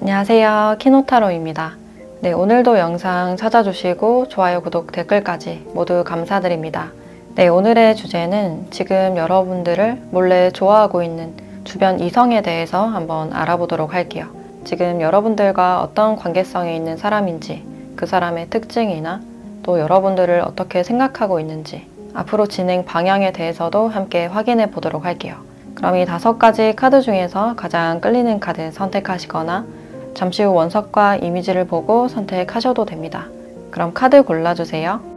안녕하세요, 키노타로입니다. 네, 오늘도 영상 찾아주시고 좋아요, 구독, 댓글까지 모두 감사드립니다. 네, 오늘의 주제는 지금 여러분들을 몰래 좋아하고 있는 주변 이성에 대해서 한번 알아보도록 할게요. 지금 여러분들과 어떤 관계성에 있는 사람인지, 그 사람의 특징이나 또 여러분들을 어떻게 생각하고 있는지, 앞으로 진행 방향에 대해서도 함께 확인해 보도록 할게요. 그럼 이 5가지 카드 중에서 가장 끌리는 카드 선택하시거나 잠시 후 원석과 이미지를 보고 선택하셔도 됩니다. 그럼 카드 골라주세요.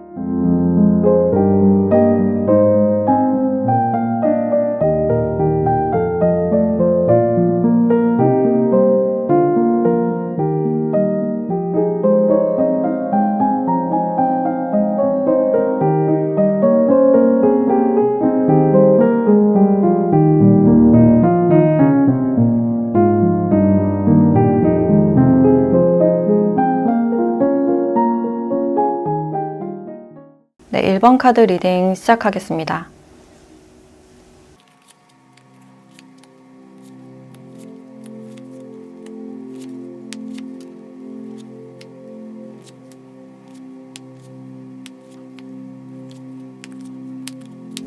네, 1번 카드 리딩 시작하겠습니다.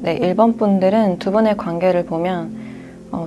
네, 1번 분들은 두 분의 관계를 보면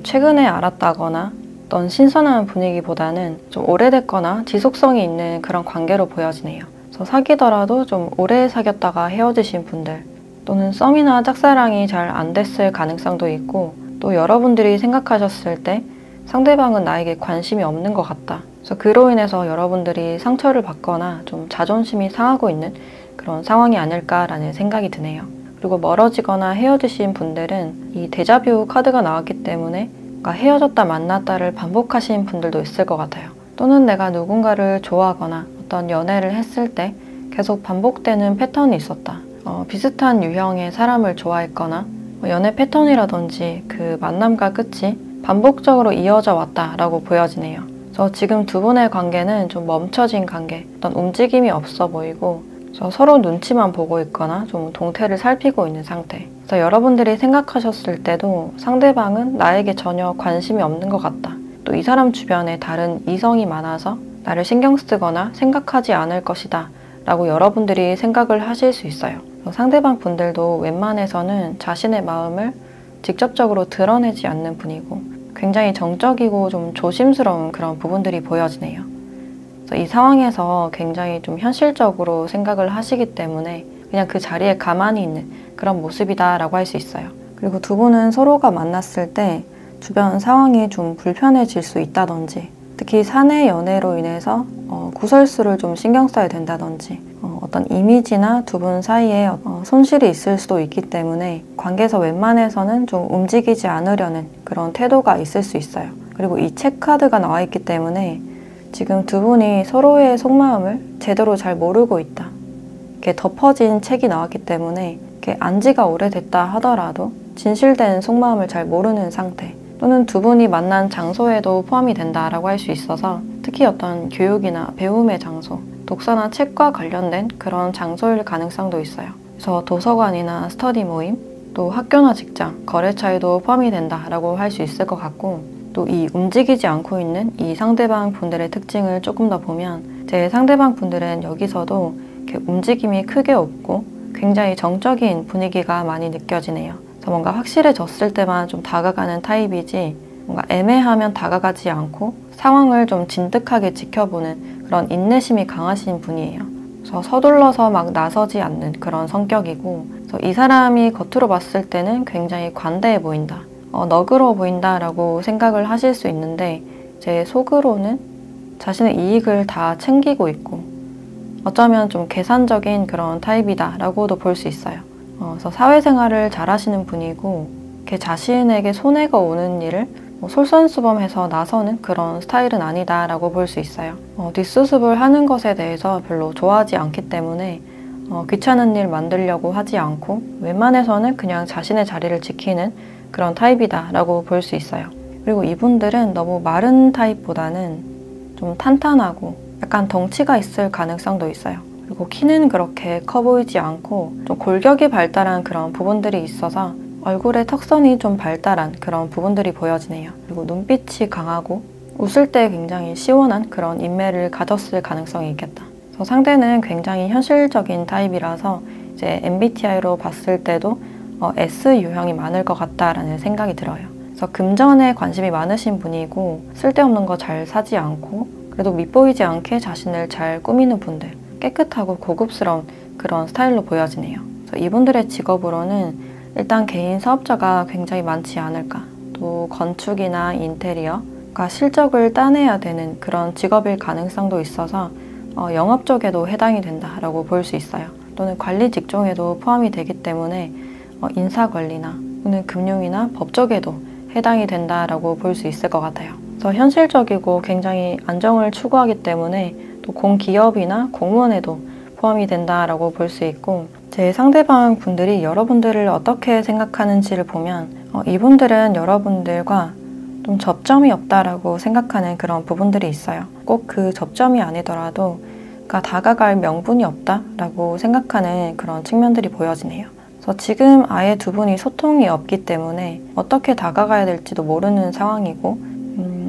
최근에 알았다거나 어떤 신선한 분위기보다는 좀 오래됐거나 지속성이 있는 그런 관계로 보여지네요. 사귀더라도 좀 오래 사귀었다가 헤어지신 분들, 또는 썸이나 짝사랑이 잘 안 됐을 가능성도 있고, 또 여러분들이 생각하셨을 때 상대방은 나에게 관심이 없는 것 같다. 그래서 그로 인해서 여러분들이 상처를 받거나 좀 자존심이 상하고 있는 그런 상황이 아닐까라는 생각이 드네요. 그리고 멀어지거나 헤어지신 분들은 이 데자뷰 카드가 나왔기 때문에 헤어졌다 만났다를 반복하신 분들도 있을 것 같아요. 또는 내가 누군가를 좋아하거나 어떤 연애를 했을 때 계속 반복되는 패턴이 있었다. 비슷한 유형의 사람을 좋아했거나 연애 패턴이라든지 그 만남과 끝이 반복적으로 이어져 왔다라고 보여지네요. 그래서 지금 두 분의 관계는 좀 멈춰진 관계, 어떤 움직임이 없어 보이고 서로 눈치만 보고 있거나 좀 동태를 살피고 있는 상태. 그래서 여러분들이 생각하셨을 때도 상대방은 나에게 전혀 관심이 없는 것 같다. 또 이 사람 주변에 다른 이성이 많아서 나를 신경 쓰거나 생각하지 않을 것이다 라고 여러분들이 생각을 하실 수 있어요. 상대방 분들도 웬만해서는 자신의 마음을 직접적으로 드러내지 않는 분이고 굉장히 정적이고 좀 조심스러운 그런 부분들이 보여지네요. 그래서 이 상황에서 굉장히 좀 현실적으로 생각을 하시기 때문에 그냥 그 자리에 가만히 있는 그런 모습이다 라고 할 수 있어요. 그리고 두 분은 서로가 만났을 때 주변 상황이 좀 불편해질 수 있다든지, 특히 사내 연애로 인해서 구설수를 좀 신경 써야 된다든지 어떤 이미지나 두 분 사이에 손실이 있을 수도 있기 때문에 관계에서 웬만해서는 좀 움직이지 않으려는 그런 태도가 있을 수 있어요. 그리고 이 책 카드가 나와 있기 때문에 지금 두 분이 서로의 속마음을 제대로 잘 모르고 있다. 이렇게 덮어진 책이 나왔기 때문에 이렇게 안지가 오래됐다 하더라도 진실된 속마음을 잘 모르는 상태, 또는 두 분이 만난 장소에도 포함이 된다라고 할 수 있어서 특히 어떤 교육이나 배움의 장소, 독서나 책과 관련된 그런 장소일 가능성도 있어요. 그래서 도서관이나 스터디 모임, 또 학교나 직장, 거래처에도 포함이 된다라고 할 수 있을 것 같고, 또 이 움직이지 않고 있는 이 상대방 분들의 특징을 조금 더 보면 제 상대방 분들은 여기서도 이렇게 움직임이 크게 없고 굉장히 정적인 분위기가 많이 느껴지네요. 뭔가 확실해졌을 때만 좀 다가가는 타입이지 뭔가 애매하면 다가가지 않고 상황을 좀 진득하게 지켜보는 그런 인내심이 강하신 분이에요. 그래서 서둘러서 막 나서지 않는 그런 성격이고, 그래서 이 사람이 겉으로 봤을 때는 굉장히 관대해 보인다, 너그러워 보인다라고 생각을 하실 수 있는데 제 속으로는 자신의 이익을 다 챙기고 있고 어쩌면 좀 계산적인 그런 타입이다라고도 볼 수 있어요. 그래서 사회생활을 잘 하시는 분이고 이렇게 자신에게 손해가 오는 일을 솔선수범해서 나서는 그런 스타일은 아니다라고 볼 수 있어요. 뒷수습을 하는 것에 대해서 별로 좋아하지 않기 때문에 귀찮은 일 만들려고 하지 않고 웬만해서는 그냥 자신의 자리를 지키는 그런 타입이다 라고 볼 수 있어요. 그리고 이분들은 너무 마른 타입보다는 좀 탄탄하고 약간 덩치가 있을 가능성도 있어요. 그리고 키는 그렇게 커 보이지 않고 좀 골격이 발달한 그런 부분들이 있어서 얼굴에 턱선이 좀 발달한 그런 부분들이 보여지네요. 그리고 눈빛이 강하고 웃을 때 굉장히 시원한 그런 인매를 가졌을 가능성이 있겠다. 그래서 상대는 굉장히 현실적인 타입이라서 이제 MBTI로 봤을 때도 S 유형이 많을 것 같다라는 생각이 들어요. 그래서 금전에 관심이 많으신 분이고 쓸데없는 거 잘 사지 않고 그래도 밉보이지 않게 자신을 잘 꾸미는 분들, 깨끗하고 고급스러운 그런 스타일로 보여지네요. 그래서 이분들의 직업으로는 일단 개인 사업자가 굉장히 많지 않을까, 또 건축이나 인테리어가 실적을 따내야 되는 그런 직업일 가능성도 있어서 영업 쪽에도 해당이 된다라고 볼 수 있어요. 또는 관리 직종에도 포함이 되기 때문에 인사관리나 또는 금융이나 법 쪽에도 해당이 된다라고 볼 수 있을 것 같아요. 그래서 현실적이고 굉장히 안정을 추구하기 때문에 또 공기업이나 공무원에도 포함이 된다라고 볼 수 있고, 제 상대방 분들이 여러분들을 어떻게 생각하는지를 보면 이분들은 여러분들과 좀 접점이 없다라고 생각하는 그런 부분들이 있어요. 꼭 그 접점이 아니더라도 그러니까 다가갈 명분이 없다라고 생각하는 그런 측면들이 보여지네요. 그래서 지금 아예 두 분이 소통이 없기 때문에 어떻게 다가가야 될지도 모르는 상황이고,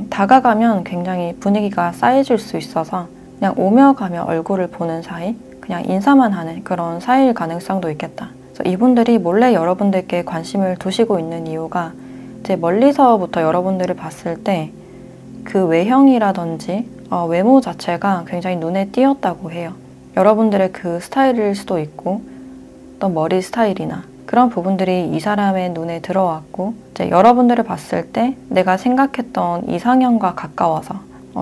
다가가면 굉장히 분위기가 쌓여질 수 있어서 그냥 오며 가며 얼굴을 보는 사이, 그냥 인사만 하는 그런 사이일 가능성도 있겠다. 그래서 이분들이 몰래 여러분들께 관심을 두시고 있는 이유가 이제 멀리서부터 여러분들을 봤을 때 그 외형이라든지 외모 자체가 굉장히 눈에 띄었다고 해요. 여러분들의 그 스타일일 수도 있고 어떤 머리 스타일이나 그런 부분들이 이 사람의 눈에 들어왔고, 이제 여러분들을 봤을 때 내가 생각했던 이상형과 가까워서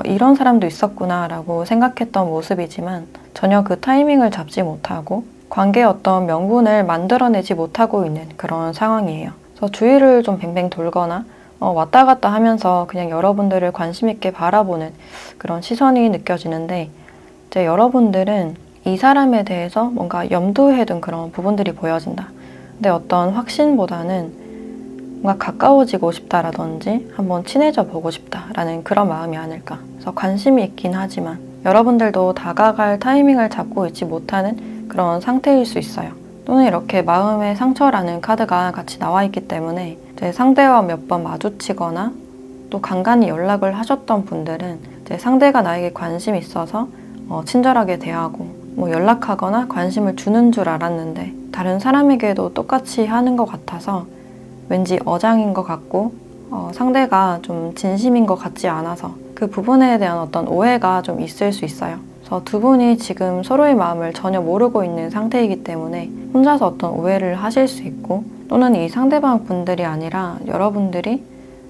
이런 사람도 있었구나 라고 생각했던 모습이지만 전혀 그 타이밍을 잡지 못하고 관계의 어떤 명분을 만들어내지 못하고 있는 그런 상황이에요. 그래서 주위를 좀 뱅뱅 돌거나 왔다 갔다 하면서 그냥 여러분들을 관심 있게 바라보는 그런 시선이 느껴지는데, 이제 여러분들은 이 사람에 대해서 뭔가 염두에 둔 그런 부분들이 보여진다. 근데 어떤 확신보다는 뭔가 가까워지고 싶다라든지 한번 친해져 보고 싶다라는 그런 마음이 아닐까. 그래서 관심이 있긴 하지만 여러분들도 다가갈 타이밍을 잡고 있지 못하는 그런 상태일 수 있어요. 또는 이렇게 마음의 상처라는 카드가 같이 나와 있기 때문에 이제 상대와 몇 번 마주치거나 또 간간히 연락을 하셨던 분들은 이제 상대가 나에게 관심이 있어서 친절하게 대하고 뭐 연락하거나 관심을 주는 줄 알았는데 다른 사람에게도 똑같이 하는 것 같아서 왠지 어장인 것 같고 상대가 좀 진심인 것 같지 않아서 그 부분에 대한 어떤 오해가 좀 있을 수 있어요. 그래서 두 분이 지금 서로의 마음을 전혀 모르고 있는 상태이기 때문에 혼자서 어떤 오해를 하실 수 있고, 또는 이 상대방 분들이 아니라 여러분들이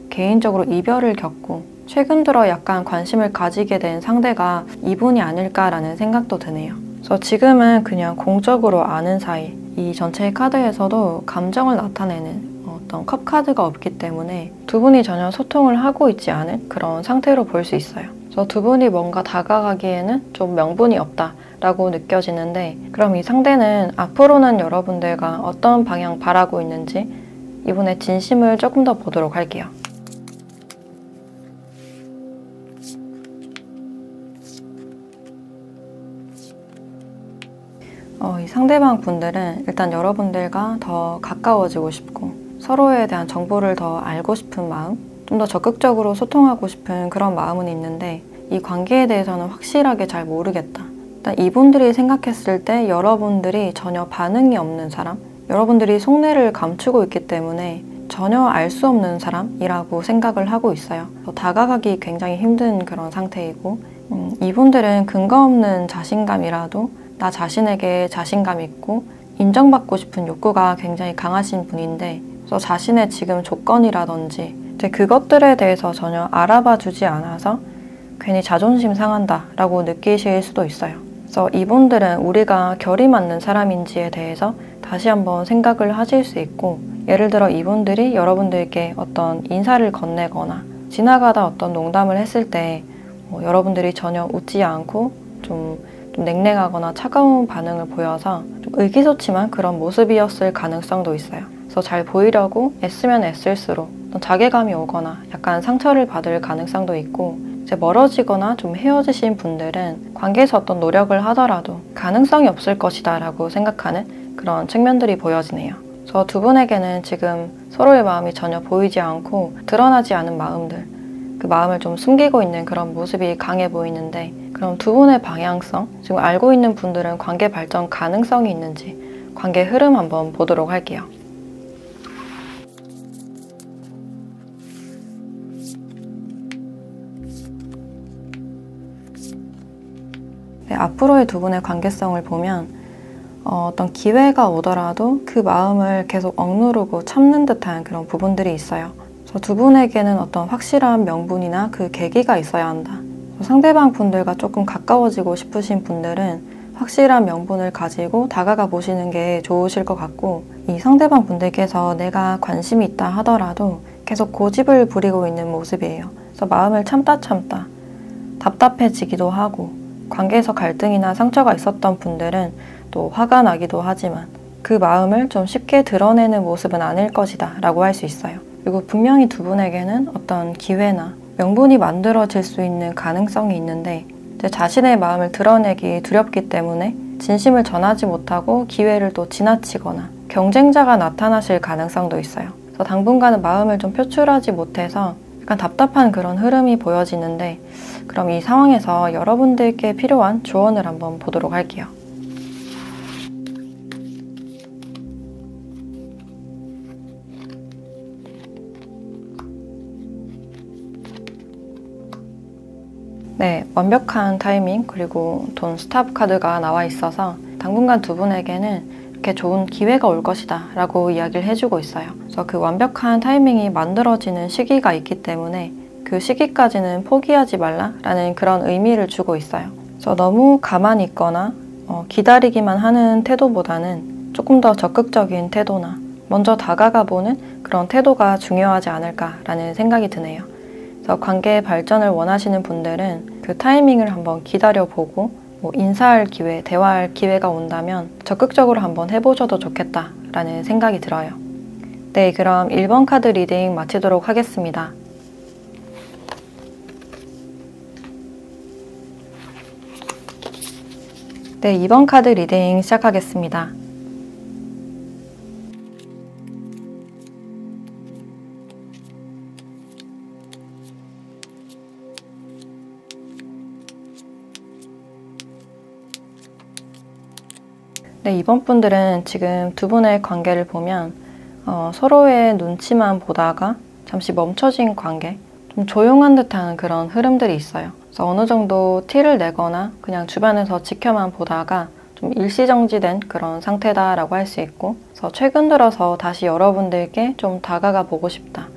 개인적으로 이별을 겪고 최근 들어 약간 관심을 가지게 된 상대가 이분이 아닐까라는 생각도 드네요. 그래서 지금은 그냥 공적으로 아는 사이, 이 전체의 카드에서도 감정을 나타내는 어떤 컵 카드가 없기 때문에 두 분이 전혀 소통을 하고 있지 않은 그런 상태로 볼 수 있어요. 그래서 두 분이 뭔가 다가가기에는 좀 명분이 없다라고 느껴지는데, 그럼 이 상대는 앞으로는 여러분들과 어떤 방향 바라고 있는지 이분의 진심을 조금 더 보도록 할게요. 이 상대방 분들은 일단 여러분들과 더 가까워지고 싶고 서로에 대한 정보를 더 알고 싶은 마음, 좀 더 적극적으로 소통하고 싶은 그런 마음은 있는데 이 관계에 대해서는 확실하게 잘 모르겠다. 일단 이분들이 생각했을 때 여러분들이 전혀 반응이 없는 사람, 여러분들이 속내를 감추고 있기 때문에 전혀 알 수 없는 사람이라고 생각을 하고 있어요. 다가가기 굉장히 힘든 그런 상태이고, 이분들은 근거 없는 자신감이라도 나 자신에게 자신감 있고 인정받고 싶은 욕구가 굉장히 강하신 분인데, 그래서 자신의 지금 조건이라든지 이제 그것들에 대해서 전혀 알아봐 주지 않아서 괜히 자존심 상한다 라고 느끼실 수도 있어요. 그래서 이분들은 우리가 결이 맞는 사람인지에 대해서 다시 한번 생각을 하실 수 있고, 예를 들어 이분들이 여러분들께 어떤 인사를 건네거나 지나가다 어떤 농담을 했을 때 여러분들이 전혀 웃지 않고 좀 냉랭하거나 차가운 반응을 보여서 좀 의기소침한 그런 모습이었을 가능성도 있어요. 그래서 잘 보이려고 애쓰면 애쓸수록 어떤 자괴감이 오거나 약간 상처를 받을 가능성도 있고, 이제 멀어지거나 좀 헤어지신 분들은 관계에서 어떤 노력을 하더라도 가능성이 없을 것이다 라고 생각하는 그런 측면들이 보여지네요. 저 두 분에게는 지금 서로의 마음이 전혀 보이지 않고 드러나지 않은 마음들, 그 마음을 좀 숨기고 있는 그런 모습이 강해 보이는데, 그럼 두 분의 방향성, 지금 알고 있는 분들은 관계 발전 가능성이 있는지 관계 흐름 한번 보도록 할게요. 네, 앞으로의 두 분의 관계성을 보면 어떤 기회가 오더라도 그 마음을 계속 억누르고 참는 듯한 그런 부분들이 있어요. 그래서 두 분에게는 어떤 확실한 명분이나 그 계기가 있어야 한다. 상대방 분들과 조금 가까워지고 싶으신 분들은 확실한 명분을 가지고 다가가 보시는 게 좋으실 것 같고, 이 상대방 분들께서 내가 관심이 있다 하더라도 계속 고집을 부리고 있는 모습이에요. 그래서 마음을 참다 답답해지기도 하고, 관계에서 갈등이나 상처가 있었던 분들은 또 화가 나기도 하지만 그 마음을 좀 쉽게 드러내는 모습은 아닐 것이다 라고 할 수 있어요. 그리고 분명히 두 분에게는 어떤 기회나 명분이 만들어질 수 있는 가능성이 있는데, 이제 자신의 마음을 드러내기 두렵기 때문에 진심을 전하지 못하고 기회를 또 지나치거나 경쟁자가 나타나실 가능성도 있어요. 그래서 당분간은 마음을 좀 표출하지 못해서 약간 답답한 그런 흐름이 보여지는데, 그럼 이 상황에서 여러분들께 필요한 조언을 한번 보도록 할게요. 네, 완벽한 타이밍 그리고 돈 스탑 카드가 나와 있어서 당분간 두 분에게는 이렇게 좋은 기회가 올 것이다 라고 이야기를 해주고 있어요. 그래서 그 완벽한 타이밍이 만들어지는 시기가 있기 때문에 그 시기까지는 포기하지 말라라는 그런 의미를 주고 있어요. 그래서 너무 가만히 있거나 기다리기만 하는 태도보다는 조금 더 적극적인 태도나 먼저 다가가 보는 그런 태도가 중요하지 않을까라는 생각이 드네요. 그래서 관계 발전을 원하시는 분들은 그 타이밍을 한번 기다려보고 인사할 기회, 대화할 기회가 온다면 적극적으로 한번 해보셔도 좋겠다라는 생각이 들어요. 네, 그럼 1번 카드 리딩 마치도록 하겠습니다. 네, 2번 카드 리딩 시작하겠습니다. 네, 이번 분들은 지금 두 분의 관계를 보면 서로의 눈치만 보다가 잠시 멈춰진 관계, 좀 조용한 듯한 그런 흐름들이 있어요. 그래서 어느 정도 티를 내거나 그냥 주변에서 지켜만 보다가 좀 일시정지된 그런 상태다라고 할 수 있고, 그래서 최근 들어서 다시 여러분들께 좀 다가가 보고 싶다.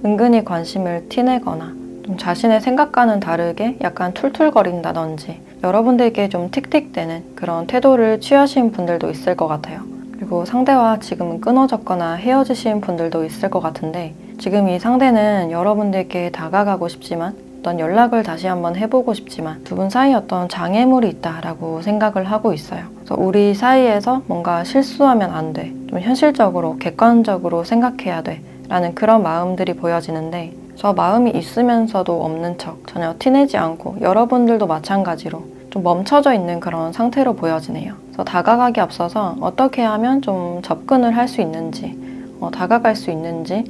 은근히 관심을 티내거나 좀 자신의 생각과는 다르게 약간 툴툴거린다든지 여러분들께 좀 틱틱대는 그런 태도를 취하신 분들도 있을 것 같아요. 그리고 상대와 지금은 끊어졌거나 헤어지신 분들도 있을 것 같은데, 지금 이 상대는 여러분들께 다가가고 싶지만 어떤 연락을 다시 한번 해보고 싶지만 두 분 사이에 어떤 장애물이 있다라고 생각을 하고 있어요. 그래서 우리 사이에서 뭔가 실수하면 안 돼, 좀 현실적으로 객관적으로 생각해야 돼 라는 그런 마음들이 보여지는데, 저 마음이 있으면서도 없는 척 전혀 티내지 않고 여러분들도 마찬가지로 좀 멈춰져 있는 그런 상태로 보여지네요. 그래서 다가가기 앞서서 어떻게 하면 좀 접근을 할 수 있는지, 다가갈 수 있는지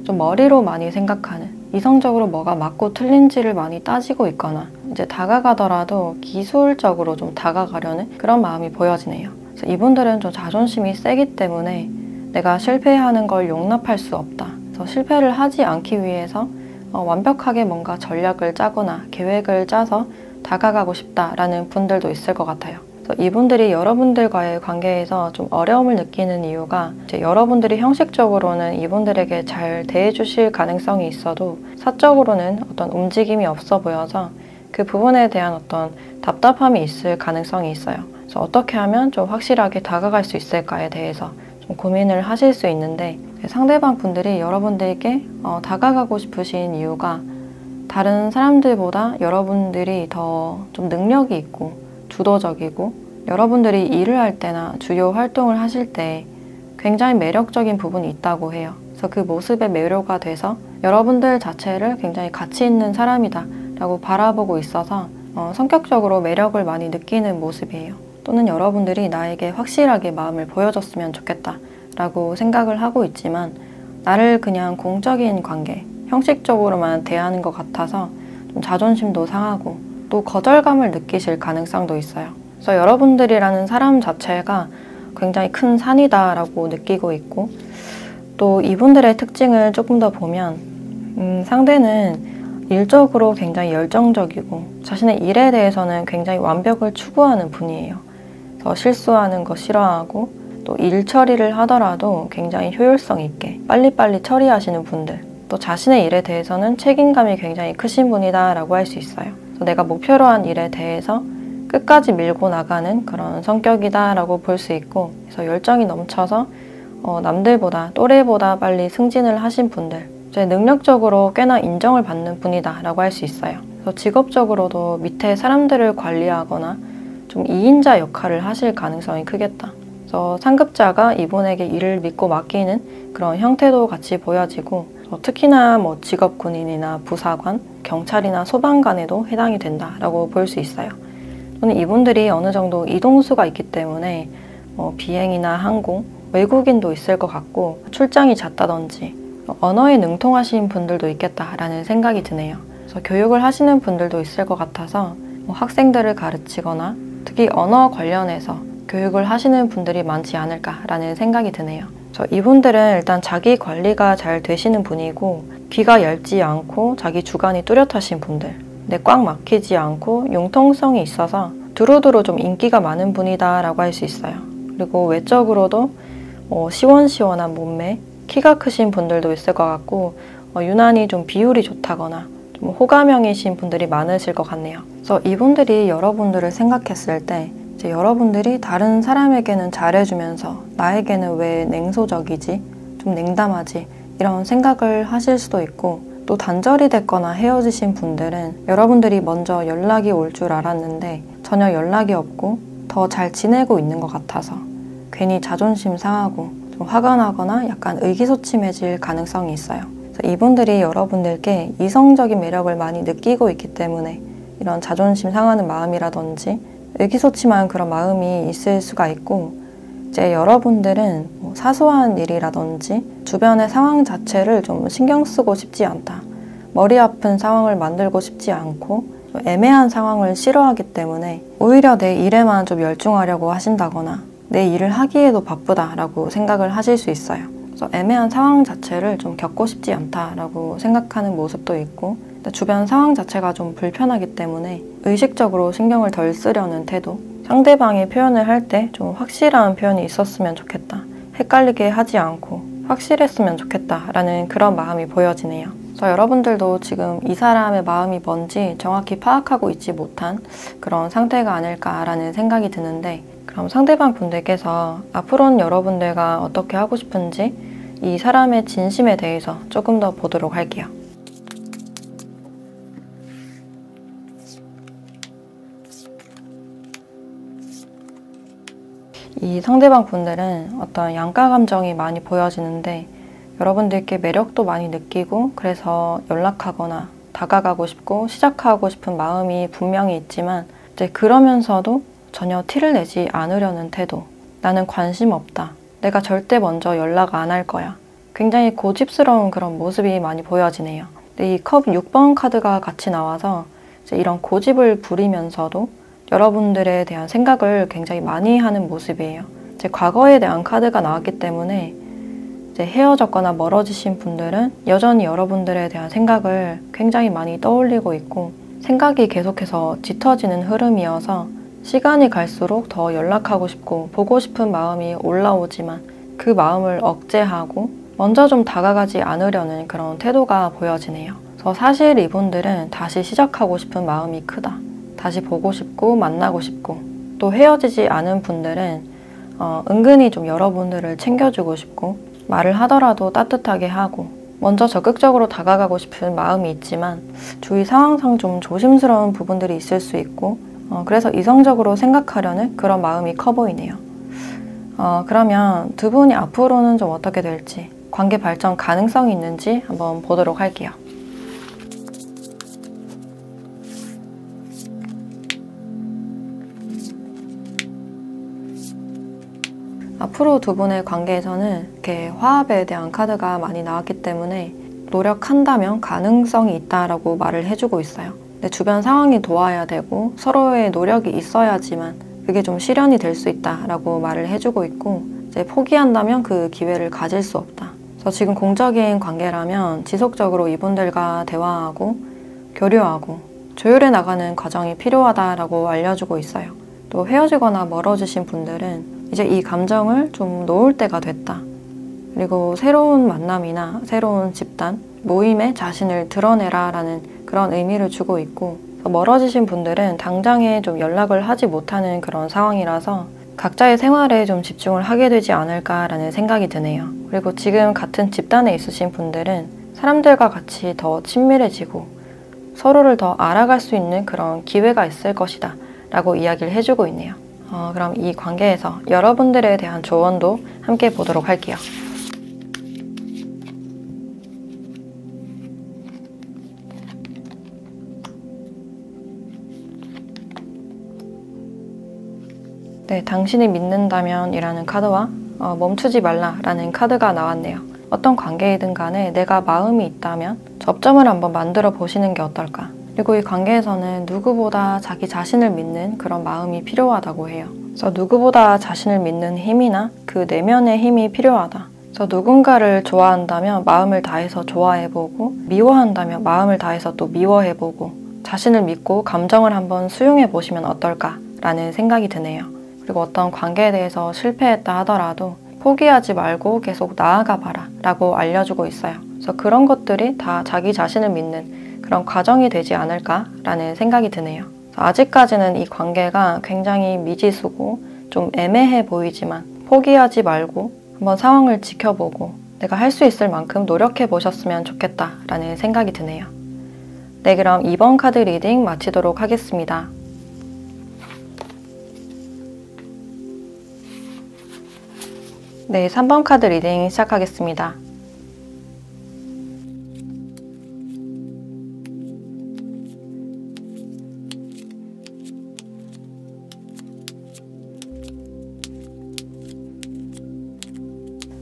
좀 머리로 많이 생각하는, 이성적으로 뭐가 맞고 틀린지를 많이 따지고 있거나 이제 다가가더라도 기술적으로 좀 다가가려는 그런 마음이 보여지네요. 그래서 이분들은 좀 자존심이 세기 때문에 내가 실패하는 걸 용납할 수 없다. 그래서 실패를 하지 않기 위해서 완벽하게 뭔가 전략을 짜거나 계획을 짜서 다가가고 싶다라는 분들도 있을 것 같아요. 그래서 이분들이 여러분들과의 관계에서 좀 어려움을 느끼는 이유가, 이제 여러분들이 형식적으로는 이분들에게 잘 대해주실 가능성이 있어도 사적으로는 어떤 움직임이 없어 보여서 그 부분에 대한 어떤 답답함이 있을 가능성이 있어요. 그래서 어떻게 하면 좀 확실하게 다가갈 수 있을까에 대해서 좀 고민을 하실 수 있는데, 상대방 분들이 여러분들께 다가가고 싶으신 이유가 다른 사람들보다 여러분들이 더 좀 능력이 있고 주도적이고, 여러분들이 일을 할 때나 주요 활동을 하실 때 굉장히 매력적인 부분이 있다고 해요. 그래서 그 모습에 매료가 돼서 여러분들 자체를 굉장히 가치 있는 사람이다 라고 바라보고 있어서 성격적으로 매력을 많이 느끼는 모습이에요. 또는 여러분들이 나에게 확실하게 마음을 보여줬으면 좋겠다 라고 생각을 하고 있지만 나를 그냥 공적인 관계, 형식적으로만 대하는 것 같아서 좀 자존심도 상하고 또 거절감을 느끼실 가능성도 있어요. 그래서 여러분들이라는 사람 자체가 굉장히 큰 산이다 라고 느끼고 있고, 또 이분들의 특징을 조금 더 보면 상대는 일적으로 굉장히 열정적이고 자신의 일에 대해서는 굉장히 완벽을 추구하는 분이에요. 그래서 실수하는 거 싫어하고 또 일 처리를 하더라도 굉장히 효율성 있게 빨리빨리 처리하시는 분들, 또 자신의 일에 대해서는 책임감이 굉장히 크신 분이다 라고 할 수 있어요. 그래서 내가 목표로 한 일에 대해서 끝까지 밀고 나가는 그런 성격이다 라고 볼 수 있고, 그래서 열정이 넘쳐서 남들보다 또래보다 빨리 승진을 하신 분들, 이제 능력적으로 꽤나 인정을 받는 분이다 라고 할 수 있어요. 그래서 직업적으로도 밑에 사람들을 관리하거나 좀 2인자 역할을 하실 가능성이 크겠다. 그래서 상급자가 이분에게 일을 믿고 맡기는 그런 형태도 같이 보여지고, 특히나 뭐 직업 군인이나 부사관, 경찰이나 소방관에도 해당이 된다라고 볼 수 있어요. 또는 이분들이 어느 정도 이동수가 있기 때문에 비행이나 항공, 외국인도 있을 것 같고 출장이 잦다든지 언어에 능통하신 분들도 있겠다라는 생각이 드네요. 그래서 교육을 하시는 분들도 있을 것 같아서 학생들을 가르치거나 특히 언어 관련해서 교육을 하시는 분들이 많지 않을까라는 생각이 드네요. 이분들은 일단 자기 관리가 잘 되시는 분이고, 귀가 얇지 않고 자기 주관이 뚜렷하신 분들, 근데 꽉 막히지 않고 융통성이 있어서 두루두루 좀 인기가 많은 분이다 라고 할 수 있어요. 그리고 외적으로도 시원시원한 몸매, 키가 크신 분들도 있을 것 같고 유난히 좀 비율이 좋다거나 좀 호감형이신 분들이 많으실 것 같네요. 그래서 이분들이 여러분들을 생각했을 때 이제 여러분들이 다른 사람에게는 잘해주면서 나에게는 왜 냉소적이지? 좀 냉담하지? 이런 생각을 하실 수도 있고, 또 단절이 됐거나 헤어지신 분들은 여러분들이 먼저 연락이 올 줄 알았는데 전혀 연락이 없고 더 잘 지내고 있는 것 같아서 괜히 자존심 상하고 좀 화가 나거나 약간 의기소침해질 가능성이 있어요. 그래서 이분들이 여러분들께 이성적인 매력을 많이 느끼고 있기 때문에 이런 자존심 상하는 마음이라든지 의기소침한 그런 마음이 있을 수가 있고, 이제 여러분들은 사소한 일이라든지 주변의 상황 자체를 좀 신경 쓰고 싶지 않다. 머리 아픈 상황을 만들고 싶지 않고 좀 애매한 상황을 싫어하기 때문에 오히려 내 일에만 좀 열중하려고 하신다거나 내 일을 하기에도 바쁘다라고 생각을 하실 수 있어요. 그래서 애매한 상황 자체를 좀 겪고 싶지 않다라고 생각하는 모습도 있고, 주변 상황 자체가 좀 불편하기 때문에 의식적으로 신경을 덜 쓰려는 태도, 상대방이 표현을 할 때 좀 확실한 표현이 있었으면 좋겠다, 헷갈리게 하지 않고 확실했으면 좋겠다라는 그런 마음이 보여지네요. 그래서 여러분들도 지금 이 사람의 마음이 뭔지 정확히 파악하고 있지 못한 그런 상태가 아닐까라는 생각이 드는데, 그럼 상대방 분들께서 앞으로는 여러분들과 어떻게 하고 싶은지 이 사람의 진심에 대해서 조금 더 보도록 할게요. 이 상대방 분들은 어떤 양가 감정이 많이 보여지는데 여러분들께 매력도 많이 느끼고, 그래서 연락하거나 다가가고 싶고 시작하고 싶은 마음이 분명히 있지만 이제 그러면서도 전혀 티를 내지 않으려는 태도, 나는 관심 없다, 내가 절대 먼저 연락 안 할 거야, 굉장히 고집스러운 그런 모습이 많이 보여지네요. 근데 이 컵 6번 카드가 같이 나와서 이제 이런 고집을 부리면서도 여러분들에 대한 생각을 굉장히 많이 하는 모습이에요. 이제 과거에 대한 카드가 나왔기 때문에 이제 헤어졌거나 멀어지신 분들은 여전히 여러분들에 대한 생각을 굉장히 많이 떠올리고 있고, 생각이 계속해서 짙어지는 흐름이어서 시간이 갈수록 더 연락하고 싶고 보고 싶은 마음이 올라오지만 그 마음을 억제하고 먼저 좀 다가가지 않으려는 그런 태도가 보여지네요. 그래서 사실 이분들은 다시 시작하고 싶은 마음이 크다, 다시 보고 싶고 만나고 싶고, 또 헤어지지 않은 분들은 은근히 좀 여러분들을 챙겨주고 싶고 말을 하더라도 따뜻하게 하고 먼저 적극적으로 다가가고 싶은 마음이 있지만 주위 상황상 좀 조심스러운 부분들이 있을 수 있고, 그래서 이성적으로 생각하려는 그런 마음이 커 보이네요. 그러면 두 분이 앞으로는 좀 어떻게 될지, 관계 발전 가능성이 있는지 한번 보도록 할게요. 앞으로 두 분의 관계에서는 이렇게 화합에 대한 카드가 많이 나왔기 때문에 노력한다면 가능성이 있다라고 말을 해주고 있어요. 근데 주변 상황이 도와야 되고 서로의 노력이 있어야지만 그게 좀 실현이 될 수 있다라고 말을 해주고 있고, 이제 포기한다면 그 기회를 가질 수 없다. 그래서 지금 공적인 관계라면 지속적으로 이분들과 대화하고 교류하고 조율해 나가는 과정이 필요하다라고 알려주고 있어요. 또 헤어지거나 멀어지신 분들은 이제 이 감정을 좀 놓을 때가 됐다. 그리고 새로운 만남이나 새로운 집단, 모임에 자신을 드러내라 라는 그런 의미를 주고 있고, 멀어지신 분들은 당장에 좀 연락을 하지 못하는 그런 상황이라서 각자의 생활에 좀 집중을 하게 되지 않을까라는 생각이 드네요. 그리고 지금 같은 집단에 있으신 분들은 사람들과 같이 더 친밀해지고 서로를 더 알아갈 수 있는 그런 기회가 있을 것이다 라고 이야기를 해주고 있네요. 그럼 이 관계에서 여러분들에 대한 조언도 함께 보도록 할게요. 네, 당신이 믿는다면 이라는 카드와 멈추지 말라 라는 카드가 나왔네요. 어떤 관계이든 간에 내가 마음이 있다면 접점을 한번 만들어 보시는 게 어떨까. 그리고 이 관계에서는 누구보다 자기 자신을 믿는 그런 마음이 필요하다고 해요. 그래서 누구보다 자신을 믿는 힘이나 그 내면의 힘이 필요하다. 그래서 누군가를 좋아한다면 마음을 다해서 좋아해보고, 미워한다면 마음을 다해서 또 미워해보고, 자신을 믿고 감정을 한번 수용해보시면 어떨까라는 생각이 드네요. 그리고 어떤 관계에 대해서 실패했다 하더라도 포기하지 말고 계속 나아가 봐라 라고 알려주고 있어요. 그래서 그런 것들이 다 자기 자신을 믿는 그런 과정이 되지 않을까라는 생각이 드네요. 아직까지는 이 관계가 굉장히 미지수고 좀 애매해 보이지만 포기하지 말고 한번 상황을 지켜보고 내가 할 수 있을 만큼 노력해 보셨으면 좋겠다라는 생각이 드네요. 네, 그럼 2번 카드 리딩 마치도록 하겠습니다. 네, 3번 카드 리딩 시작하겠습니다.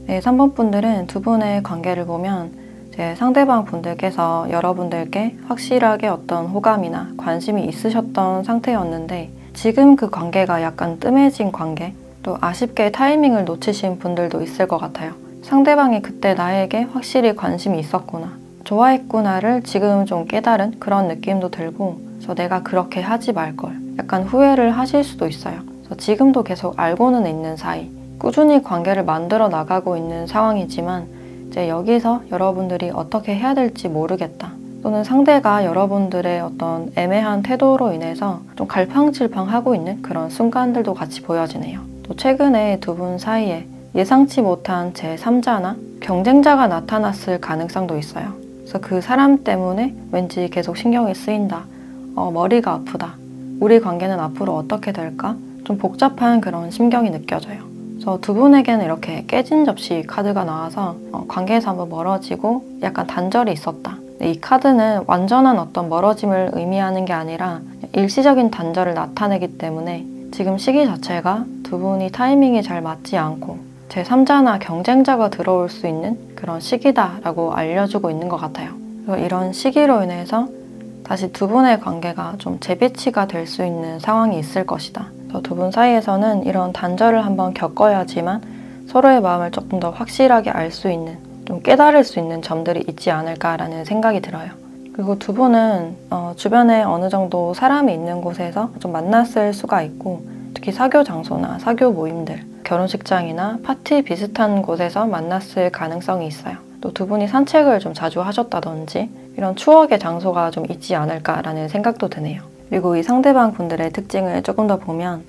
네, 3번 분들은 두 분의 관계를 보면 이제 상대방 분들께서 여러분들께 확실하게 어떤 호감이나 관심이 있으셨던 상태였는데 지금 그 관계가 약간 뜸해진 관계, 또 아쉽게 타이밍을 놓치신 분들도 있을 것 같아요. 상대방이 그때 나에게 확실히 관심이 있었구나, 좋아했구나를 지금 좀 깨달은 그런 느낌도 들고, 그래서 내가 그렇게 하지 말걸 약간 후회를 하실 수도 있어요. 그래서 지금도 계속 알고는 있는 사이, 꾸준히 관계를 만들어 나가고 있는 상황이지만 이제 여기서 여러분들이 어떻게 해야 될지 모르겠다, 또는 상대가 여러분들의 어떤 애매한 태도로 인해서 좀 갈팡질팡하고 있는 그런 순간들도 같이 보여지네요. 또 최근에 두 분 사이에 예상치 못한 제3자나 경쟁자가 나타났을 가능성도 있어요. 그래서 그 사람 때문에 왠지 계속 신경이 쓰인다, 머리가 아프다, 우리 관계는 앞으로 어떻게 될까, 좀 복잡한 그런 심경이 느껴져요. 그래서 두 분에게는 이렇게 깨진 접시 카드가 나와서 관계에서 한번 멀어지고 약간 단절이 있었다. 이 카드는 완전한 어떤 멀어짐을 의미하는 게 아니라 일시적인 단절을 나타내기 때문에 지금 시기 자체가 두 분이 타이밍이 잘 맞지 않고 제3자나 경쟁자가 들어올 수 있는 그런 시기다라고 알려주고 있는 것 같아요. 그리고 이런 시기로 인해서 다시 두 분의 관계가 좀 재배치가 될 수 있는 상황이 있을 것이다. 두 분 사이에서는 이런 단절을 한번 겪어야지만 서로의 마음을 조금 더 확실하게 알 수 있는, 좀 깨달을 수 있는 점들이 있지 않을까라는 생각이 들어요. 그리고 두 분은 주변에 어느 정도 사람이 있는 곳에서 좀 만났을 수가 있고, 특히 사교 장소나 사교 모임들, 결혼식장이나 파티 비슷한 곳에서 만났을 가능성이 있어요. 또 두 분이 산책을 좀 자주 하셨다든지 이런 추억의 장소가 좀 있지 않을까라는 생각도 드네요. 그리고 이 상대방 분들의 특징을 조금 더 보면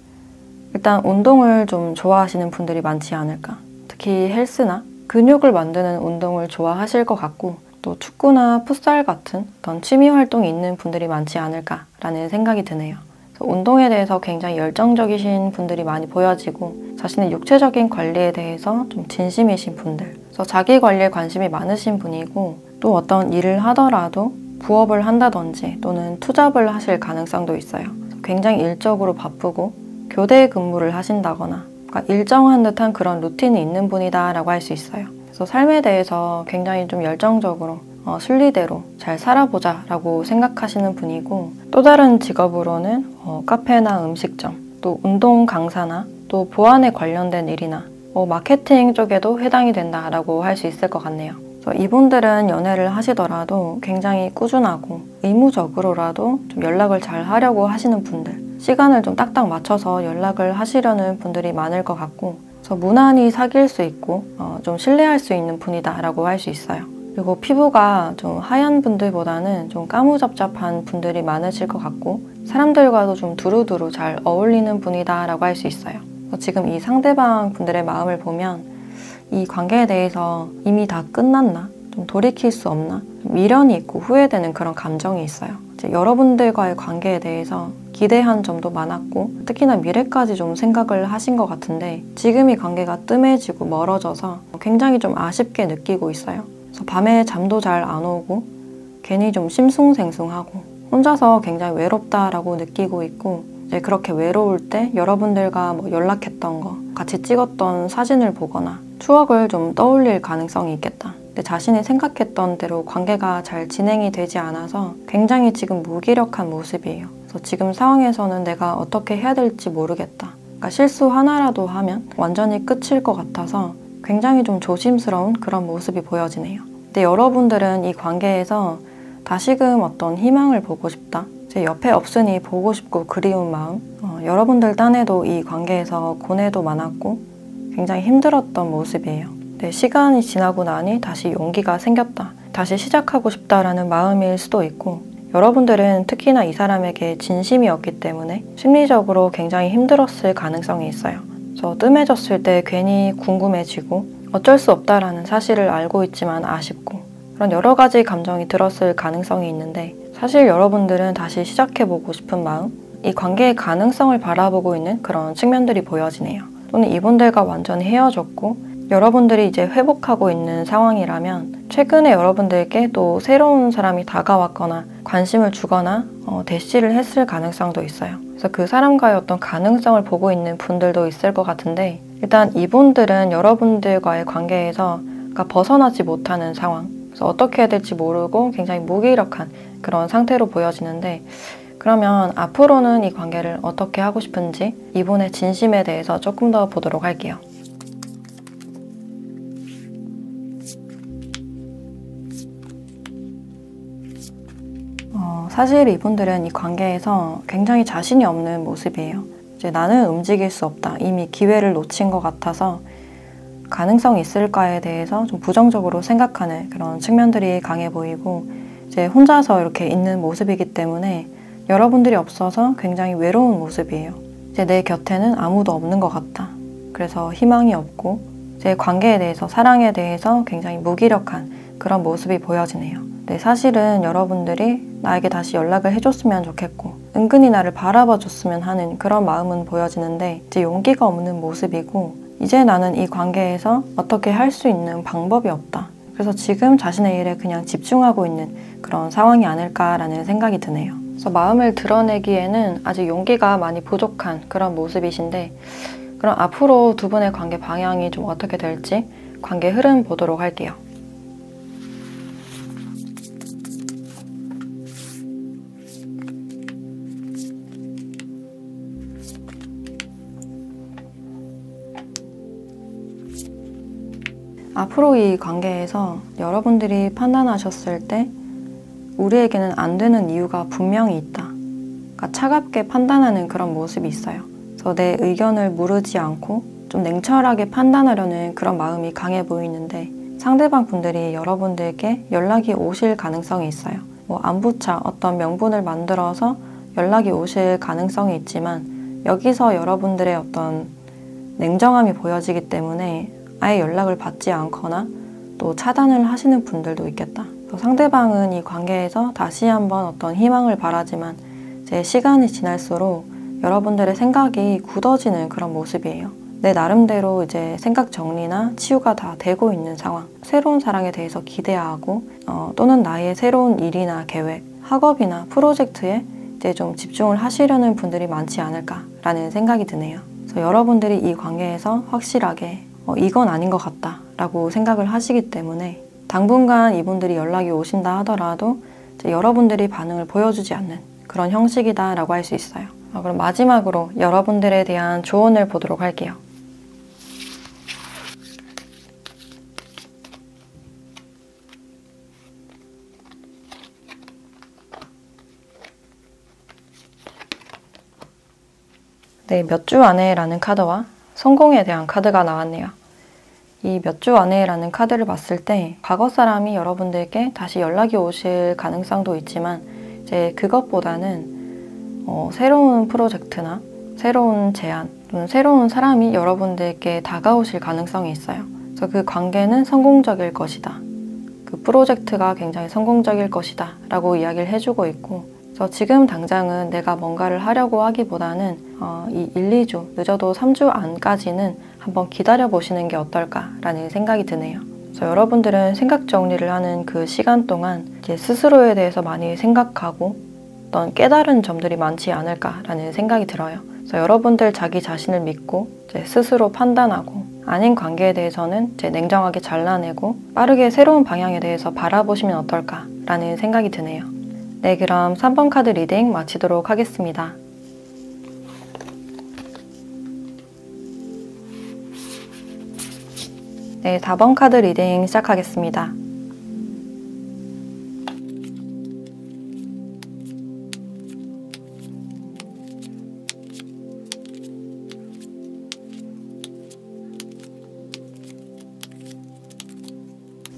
일단 운동을 좀 좋아하시는 분들이 많지 않을까. 특히 헬스나 근육을 만드는 운동을 좋아하실 것 같고, 또 축구나 풋살 같은 어떤 취미 활동이 있는 분들이 많지 않을까라는 생각이 드네요. 운동에 대해서 굉장히 열정적이신 분들이 많이 보여지고 자신의 육체적인 관리에 대해서 좀 진심이신 분들, 그래서 자기 관리에 관심이 많으신 분이고 또 어떤 일을 하더라도 부업을 한다든지 또는 투잡을 하실 가능성도 있어요. 굉장히 일적으로 바쁘고 교대 근무를 하신다거나 그러니까 일정한 듯한 그런 루틴이 있는 분이다 라고 할 수 있어요. 그래서 삶에 대해서 굉장히 좀 열정적으로 순리대로 잘 살아보자 라고 생각하시는 분이고 또 다른 직업으로는 카페나 음식점, 또 운동 강사나 또 보안에 관련된 일이나 마케팅 쪽에도 해당이 된다라고 할 수 있을 것 같네요. 그래서 이분들은 연애를 하시더라도 굉장히 꾸준하고 의무적으로라도 좀 연락을 잘 하려고 하시는 분들, 시간을 좀 딱딱 맞춰서 연락을 하시려는 분들이 많을 것 같고 그래서 무난히 사귈 수 있고 좀 신뢰할 수 있는 분이다 라고 할 수 있어요. 그리고 피부가 좀 하얀 분들보다는 좀 까무잡잡한 분들이 많으실 것 같고 사람들과도 좀 두루두루 잘 어울리는 분이다 라고 할 수 있어요. 지금 이 상대방 분들의 마음을 보면 이 관계에 대해서 이미 다 끝났나? 좀 돌이킬 수 없나? 미련이 있고 후회되는 그런 감정이 있어요. 이제 여러분들과의 관계에 대해서 기대한 점도 많았고 특히나 미래까지 좀 생각을 하신 것 같은데 지금 이 관계가 뜸해지고 멀어져서 굉장히 좀 아쉽게 느끼고 있어요. 그래서 밤에 잠도 잘 안 오고 괜히 좀 심숭생숭하고 혼자서 굉장히 외롭다라고 느끼고 있고 이제 그렇게 외로울 때 여러분들과 연락했던 거, 같이 찍었던 사진을 보거나 추억을 좀 떠올릴 가능성이 있겠다. 근데 자신이 생각했던 대로 관계가 잘 진행이 되지 않아서 굉장히 지금 무기력한 모습이에요. 그래서 지금 상황에서는 내가 어떻게 해야 될지 모르겠다. 그러니까 실수 하나라도 하면 완전히 끝일 것 같아서 굉장히 좀 조심스러운 그런 모습이 보여지네요. 근데 여러분들은 이 관계에서 다시금 어떤 희망을 보고 싶다. 제 옆에 없으니 보고 싶고 그리운 마음. 여러분들 딴에도 이 관계에서 고뇌도 많았고 굉장히 힘들었던 모습이에요. 근데 시간이 지나고 나니 다시 용기가 생겼다. 다시 시작하고 싶다라는 마음일 수도 있고 여러분들은 특히나 이 사람에게 진심이었기 때문에 심리적으로 굉장히 힘들었을 가능성이 있어요. 그래서 뜸해졌을 때 괜히 궁금해지고 어쩔 수 없다라는 사실을 알고 있지만 아쉽고 그런 여러 가지 감정이 들었을 가능성이 있는데 사실 여러분들은 다시 시작해보고 싶은 마음, 이 관계의 가능성을 바라보고 있는 그런 측면들이 보여지네요. 또는 이분들과 완전히 헤어졌고 여러분들이 이제 회복하고 있는 상황이라면 최근에 여러분들께 또 새로운 사람이 다가왔거나 관심을 주거나 대시를 했을 가능성도 있어요. 그래서 그 사람과의 어떤 가능성을 보고 있는 분들도 있을 것 같은데 일단 이분들은 여러분들과의 관계에서 벗어나지 못하는 상황, 그래서 어떻게 해야 될지 모르고 굉장히 무기력한 그런 상태로 보여지는데 그러면 앞으로는 이 관계를 어떻게 하고 싶은지 이분의 진심에 대해서 조금 더 보도록 할게요. 사실 이분들은 이 관계에서 굉장히 자신이 없는 모습이에요. 이제 나는 움직일 수 없다. 이미 기회를 놓친 것 같아서 가능성이 있을까에 대해서 좀 부정적으로 생각하는 그런 측면들이 강해 보이고 이제 혼자서 이렇게 있는 모습이기 때문에 여러분들이 없어서 굉장히 외로운 모습이에요. 이제 내 곁에는 아무도 없는 것 같다. 그래서 희망이 없고 제 관계에 대해서, 사랑에 대해서 굉장히 무기력한 그런 모습이 보여지네요. 근데 사실은 여러분들이 나에게 다시 연락을 해줬으면 좋겠고 은근히 나를 바라봐 줬으면 하는 그런 마음은 보여지는데 이제 용기가 없는 모습이고 이제 나는 이 관계에서 어떻게 할 수 있는 방법이 없다. 그래서 지금 자신의 일에 그냥 집중하고 있는 그런 상황이 아닐까라는 생각이 드네요. 그래서 마음을 드러내기에는 아직 용기가 많이 부족한 그런 모습이신데 그럼 앞으로 두 분의 관계 방향이 좀 어떻게 될지 관계 흐름 보도록 할게요. 앞으로 이 관계에서 여러분들이 판단하셨을 때 우리에게는 안 되는 이유가 분명히 있다. 그러니까 차갑게 판단하는 그런 모습이 있어요. 그래서 내 의견을 물으지 않고 좀 냉철하게 판단하려는 그런 마음이 강해 보이는데 상대방 분들이 여러분들께 연락이 오실 가능성이 있어요. 안부차 어떤 명분을 만들어서 연락이 오실 가능성이 있지만 여기서 여러분들의 어떤 냉정함이 보여지기 때문에 아예 연락을 받지 않거나 또 차단을 하시는 분들도 있겠다. 상대방은 이 관계에서 다시 한번 어떤 희망을 바라지만 이제 시간이 지날수록 여러분들의 생각이 굳어지는 그런 모습이에요. 내 나름대로 이제 생각 정리나 치유가 다 되고 있는 상황, 새로운 사랑에 대해서 기대하고 또는 나의 새로운 일이나 계획, 학업이나 프로젝트에 이제 좀 집중을 하시려는 분들이 많지 않을까라는 생각이 드네요. 그래서 여러분들이 이 관계에서 확실하게 이건 아닌 것 같다 라고 생각을 하시기 때문에 당분간 이분들이 연락이 오신다 하더라도 이제 여러분들이 반응을 보여주지 않는 그런 형식이다 라고 할 수 있어요. 그럼 마지막으로 여러분들에 대한 조언을 보도록 할게요. 네, 몇 주 안에라는 카드와 성공에 대한 카드가 나왔네요. 이 몇 주 안에라는 카드를 봤을 때 과거 사람이 여러분들께 다시 연락이 오실 가능성도 있지만 이제 그것보다는 새로운 프로젝트나 새로운 제안 또는 새로운 사람이 여러분들께 다가오실 가능성이 있어요. 그래서 그 관계는 성공적일 것이다. 그 프로젝트가 굉장히 성공적일 것이다 라고 이야기를 해주고 있고 그래서 지금 당장은 내가 뭔가를 하려고 하기보다는 이 1, 2주, 늦어도 3주 안까지는 한번 기다려보시는 게 어떨까라는 생각이 드네요. 그래서 여러분들은 생각 정리를 하는 그 시간 동안 이제 스스로에 대해서 많이 생각하고 어떤 깨달은 점들이 많지 않을까라는 생각이 들어요. 그래서 여러분들 자기 자신을 믿고 이제 스스로 판단하고 아닌 관계에 대해서는 이제 냉정하게 잘라내고 빠르게 새로운 방향에 대해서 바라보시면 어떨까라는 생각이 드네요. 네, 그럼 3번 카드 리딩 마치도록 하겠습니다. 네, 4번 카드 리딩 시작하겠습니다.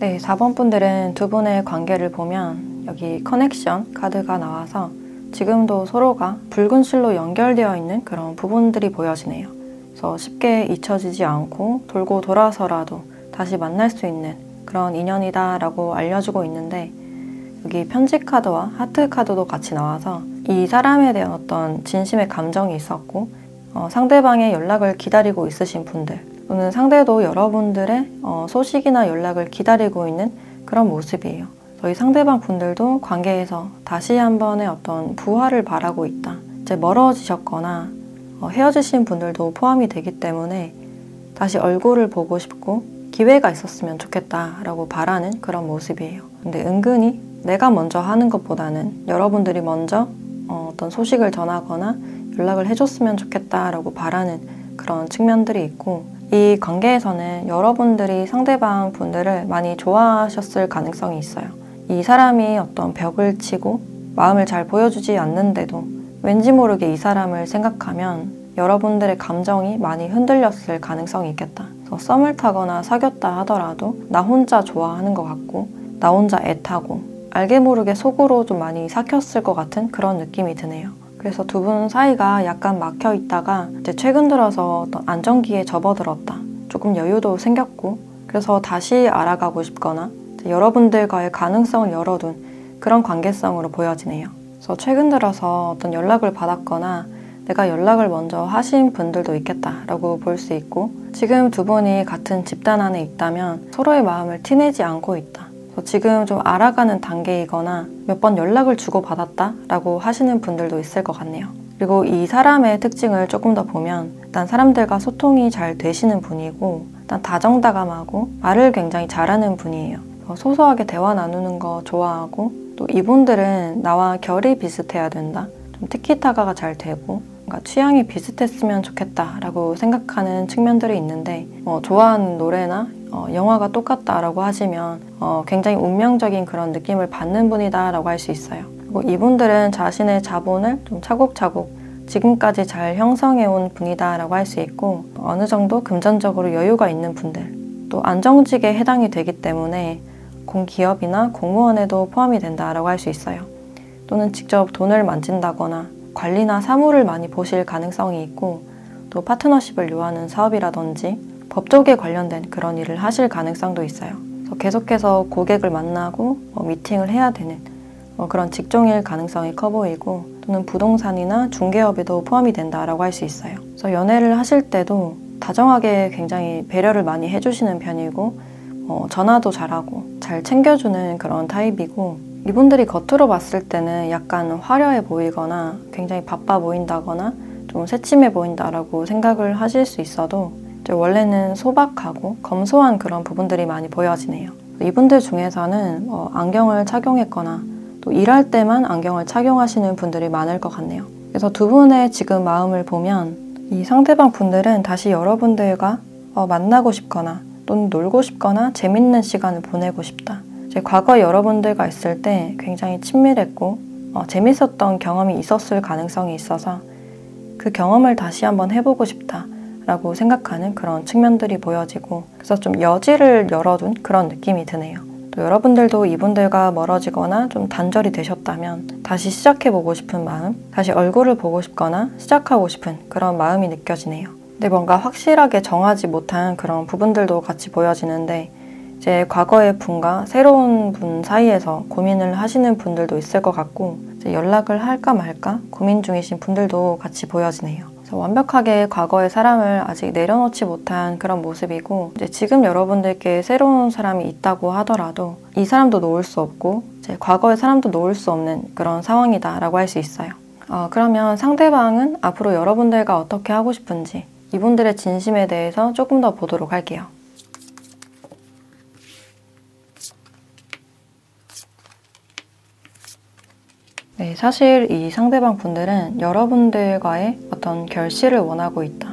네, 4번 분들은 두 분의 관계를 보면 여기 커넥션 카드가 나와서 지금도 서로가 붉은 실로 연결되어 있는 그런 부분들이 보여지네요. 그래서 쉽게 잊혀지지 않고 돌고 돌아서라도 다시 만날 수 있는 그런 인연이다 라고 알려주고 있는데 여기 편지 카드와 하트 카드도 같이 나와서 이 사람에 대한 어떤 진심의 감정이 있었고 상대방의 연락을 기다리고 있으신 분들 또는 상대도 여러분들의 소식이나 연락을 기다리고 있는 그런 모습이에요. 저희 상대방 분들도 관계에서 다시 한 번의 어떤 부활을 바라고 있다. 이제 멀어지셨거나 헤어지신 분들도 포함이 되기 때문에 다시 얼굴을 보고 싶고 기회가 있었으면 좋겠다라고 바라는 그런 모습이에요. 근데 은근히 내가 먼저 하는 것보다는 여러분들이 먼저 어떤 소식을 전하거나 연락을 해줬으면 좋겠다라고 바라는 그런 측면들이 있고 이 관계에서는 여러분들이 상대방 분들을 많이 좋아하셨을 가능성이 있어요. 이 사람이 어떤 벽을 치고 마음을 잘 보여주지 않는데도 왠지 모르게 이 사람을 생각하면 여러분들의 감정이 많이 흔들렸을 가능성이 있겠다. 그래서 썸을 타거나 사귀었다 하더라도 나 혼자 좋아하는 것 같고 나 혼자 애타고 알게 모르게 속으로 좀 많이 삭혔을 것 같은 그런 느낌이 드네요. 그래서 두 분 사이가 약간 막혀 있다가 이제 최근 들어서 어떤 안정기에 접어들었다. 조금 여유도 생겼고 그래서 다시 알아가고 싶거나 여러분들과의 가능성을 열어둔 그런 관계성으로 보여지네요. 그래서 최근 들어서 어떤 연락을 받았거나 내가 연락을 먼저 하신 분들도 있겠다라고 볼 수 있고 지금 두 분이 같은 집단 안에 있다면 서로의 마음을 티내지 않고 있다. 지금 좀 알아가는 단계이거나 몇 번 연락을 주고받았다라고 하시는 분들도 있을 것 같네요. 그리고 이 사람의 특징을 조금 더 보면 일단 사람들과 소통이 잘 되시는 분이고 일단 다정다감하고 말을 굉장히 잘하는 분이에요. 소소하게 대화 나누는 거 좋아하고 또 이분들은 나와 결이 비슷해야 된다. 좀 티키타카가 잘 되고 뭔가 취향이 비슷했으면 좋겠다라고 생각하는 측면들이 있는데 좋아하는 노래나 영화가 똑같다라고 하시면 굉장히 운명적인 그런 느낌을 받는 분이다라고 할 수 있어요. 그리고 이분들은 자신의 자본을 좀 차곡차곡 지금까지 잘 형성해온 분이다라고 할 수 있고 어느 정도 금전적으로 여유가 있는 분들 또 안정직에 해당이 되기 때문에 공기업이나 공무원에도 포함이 된다라고 할 수 있어요. 또는 직접 돈을 만진다거나 관리나 사무를 많이 보실 가능성이 있고 또 파트너십을 요하는 사업이라든지 법 쪽에 관련된 그런 일을 하실 가능성도 있어요. 그래서 계속해서 고객을 만나고 미팅을 해야 되는 그런 직종일 가능성이 커 보이고 또는 부동산이나 중개업에도 포함이 된다라고 할 수 있어요. 그래서 연애를 하실 때도 다정하게 굉장히 배려를 많이 해주시는 편이고 전화도 잘하고 잘 챙겨주는 그런 타입이고, 이분들이 겉으로 봤을 때는 약간 화려해 보이거나 굉장히 바빠 보인다거나 좀 새침해 보인다라고 생각을 하실 수 있어도 원래는 소박하고 검소한 그런 부분들이 많이 보여지네요. 이분들 중에서는 안경을 착용했거나 또 일할 때만 안경을 착용하시는 분들이 많을 것 같네요. 그래서 두 분의 지금 마음을 보면 이 상대방 분들은 다시 여러분들과 만나고 싶거나 또는 놀고 싶거나 재밌는 시간을 보내고 싶다. 이제 과거 여러분들과 있을 때 굉장히 친밀했고 재밌었던 경험이 있었을 가능성이 있어서 그 경험을 다시 한번 해보고 싶다라고 생각하는 그런 측면들이 보여지고, 그래서 좀 여지를 열어둔 그런 느낌이 드네요. 또 여러분들도 이분들과 멀어지거나 좀 단절이 되셨다면 다시 시작해보고 싶은 마음, 다시 얼굴을 보고 싶거나 시작하고 싶은 그런 마음이 느껴지네요. 근데 뭔가 확실하게 정하지 못한 그런 부분들도 같이 보여지는데, 이제 과거의 분과 새로운 분 사이에서 고민을 하시는 분들도 있을 것 같고, 이제 연락을 할까 말까 고민 중이신 분들도 같이 보여지네요. 그래서 완벽하게 과거의 사람을 아직 내려놓지 못한 그런 모습이고, 이제 지금 여러분들께 새로운 사람이 있다고 하더라도 이 사람도 놓을 수 없고 이제 과거의 사람도 놓을 수 없는 그런 상황이다라고 할 수 있어요. 그러면 상대방은 앞으로 여러분들과 어떻게 하고 싶은지, 이분들의 진심에 대해서 조금 더 보도록 할게요. 네, 사실 이 상대방 분들은 여러분들과의 어떤 결실을 원하고 있다.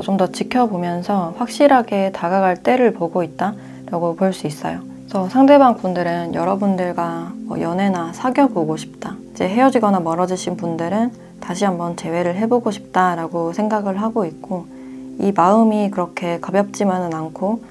좀 더 지켜보면서 확실하게 다가갈 때를 보고 있다라고 볼 수 있어요. 그래서 상대방 분들은 여러분들과 연애나 사귀어보고 싶다. 이제 헤어지거나 멀어지신 분들은 다시 한번 재회를 해보고 싶다라고 생각을 하고 있고, 이 마음이 그렇게 가볍지만은 않고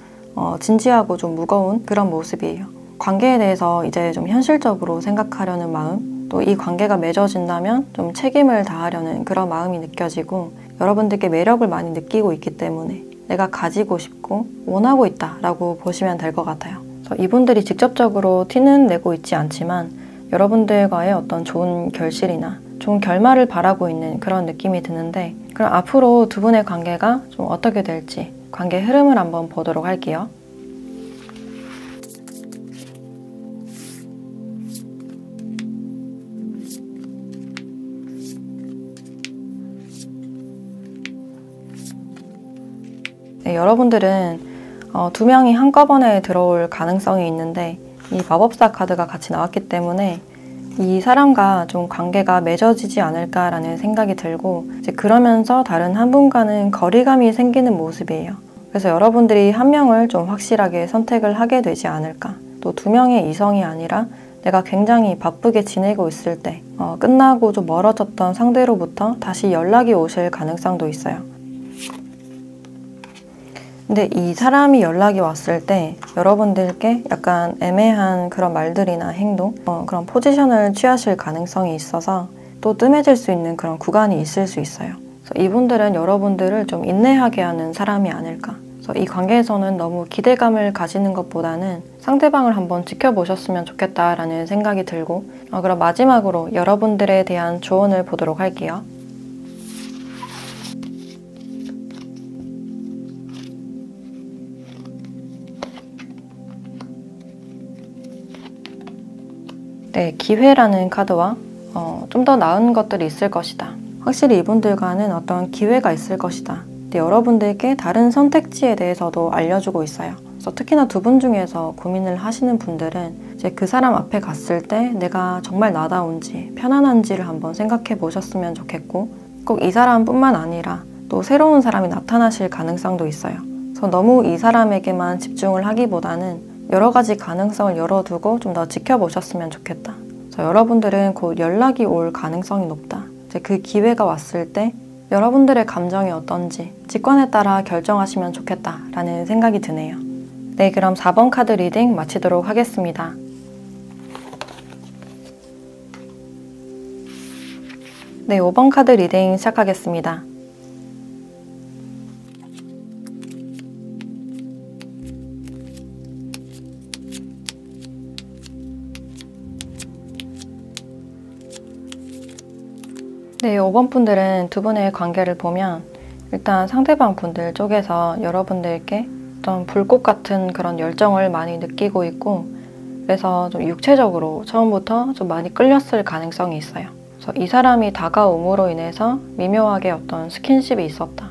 진지하고 좀 무거운 그런 모습이에요. 관계에 대해서 이제 좀 현실적으로 생각하려는 마음, 또 이 관계가 맺어진다면 좀 책임을 다하려는 그런 마음이 느껴지고, 여러분들께 매력을 많이 느끼고 있기 때문에 내가 가지고 싶고 원하고 있다라고 보시면 될 것 같아요. 그래서 이분들이 직접적으로 티는 내고 있지 않지만 여러분들과의 어떤 좋은 결실이나 좋은 결말을 바라고 있는 그런 느낌이 드는데, 그럼 앞으로 두 분의 관계가 좀 어떻게 될지 관계 흐름을 한번 보도록 할게요. 네, 여러분들은 두 명이 한꺼번에 들어올 가능성이 있는데, 이 마법사 카드가 같이 나왔기 때문에 이 사람과 좀 관계가 맺어지지 않을까라는 생각이 들고, 이제 그러면서 다른 한 분과는 거리감이 생기는 모습이에요. 그래서 여러분들이 한 명을 좀 확실하게 선택을 하게 되지 않을까. 또 두 명의 이성이 아니라 내가 굉장히 바쁘게 지내고 있을 때 끝나고 좀 멀어졌던 상대로부터 다시 연락이 오실 가능성도 있어요. 근데 이 사람이 연락이 왔을 때 여러분들께 약간 애매한 그런 말들이나 행동, 그런 포지션을 취하실 가능성이 있어서 또 뜸해질 수 있는 그런 구간이 있을 수 있어요. 그래서 이분들은 여러분들을 좀 인내하게 하는 사람이 아닐까. 그래서 이 관계에서는 너무 기대감을 가지는 것보다는 상대방을 한번 지켜보셨으면 좋겠다라는 생각이 들고, 그럼 마지막으로 여러분들에 대한 조언을 보도록 할게요. 네, 기회라는 카드와 좀 더 나은 것들이 있을 것이다. 확실히 이분들과는 어떤 기회가 있을 것이다. 근데 여러분들께 다른 선택지에 대해서도 알려주고 있어요. 그래서 특히나 두 분 중에서 고민을 하시는 분들은 이제 그 사람 앞에 갔을 때 내가 정말 나다운지 편안한지를 한번 생각해 보셨으면 좋겠고, 꼭 이 사람뿐만 아니라 또 새로운 사람이 나타나실 가능성도 있어요. 그래서 너무 이 사람에게만 집중을 하기보다는 여러 가지 가능성을 열어두고 좀 더 지켜보셨으면 좋겠다. 그래서 여러분들은 곧 연락이 올 가능성이 높다. 이제 그 기회가 왔을 때 여러분들의 감정이 어떤지 직관에 따라 결정하시면 좋겠다라는 생각이 드네요. 네, 그럼 4번 카드 리딩 마치도록 하겠습니다. 네, 5번 카드 리딩 시작하겠습니다. 네, 5번 분들은 두 분의 관계를 보면 일단 상대방 분들 쪽에서 여러분들께 어떤 불꽃 같은 그런 열정을 많이 느끼고 있고, 그래서 좀 육체적으로 처음부터 좀 많이 끌렸을 가능성이 있어요. 그래서 이 사람이 다가옴으로 인해서 미묘하게 어떤 스킨십이 있었다.